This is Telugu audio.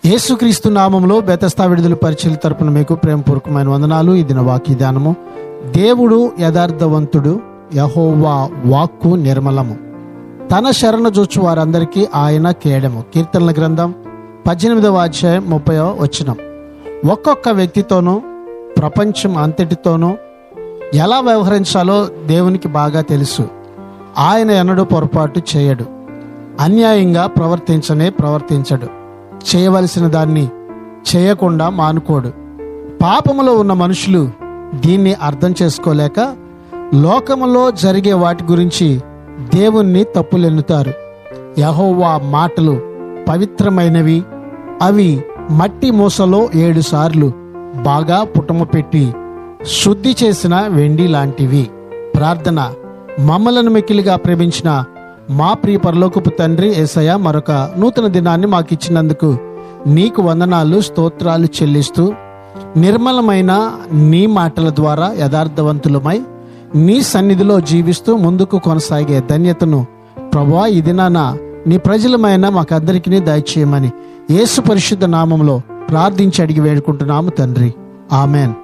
యేసుక్రీస్తు నామంలో బెతస్తా విడుదల పరిచర్య తరపున మీకు ప్రేమపూర్వకమైన వందనాలు. ఈ దిన వాక్య ధ్యానము. దేవుడు యథార్థవంతుడు, యెహోవా వాక్కు నిర్మలము, తన శరణ జొచ్చు వారందరికీ ఆయన కేడము. కీర్తనల గ్రంథం 18వ అధ్యాయం 30వ వచనం. ఒక్కొక్క వ్యక్తితోనూ ప్రపంచం అంతటితోనూ ఎలా వ్యవహరించాలో దేవునికి బాగా తెలుసు. ఆయన ఎన్నడూ పొరపాటు చేయడు, అన్యాయంగా ప్రవర్తించడు, చేయవలసిన దాన్ని చేయకుండా మానుకోడు. పాపములో ఉన్న మనుషులు దీన్ని అర్థం చేసుకోలేక లోకములో జరిగే వాటి గురించి దేవుణ్ణి తప్పులెన్నుతారు. యెహోవా మాటలు పవిత్రమైనవి, అవి మట్టి మూసలో 7 సార్లు బాగా పుటమ పెట్టి శుద్ధి చేసిన వెండి లాంటివి. ప్రార్థన. మమ్మలను మిక్కిలిగా ప్రేమించిన మా ప్రియ పరలోకపు తండ్రి యేసయ్య, మరొక నూతన దినాన్ని మాకు ఇచ్చినందుకు నీకు వందనాలు, స్తోత్రాలు చెల్లిస్తూ, నిర్మలమైన నీ మాటల ద్వారా యథార్థవంతులమై నీ సన్నిధిలో జీవిస్తూ ముందుకు కొనసాగే ధన్యతను ప్రభువా ఈ దినాన నీ ప్రజలమైన మాకందరికీ దయచేయమని యేసు పరిశుద్ధ నామంలో ప్రార్థించి అడిగి వేడుకుంటున్నాము తండ్రి. ఆమెన్.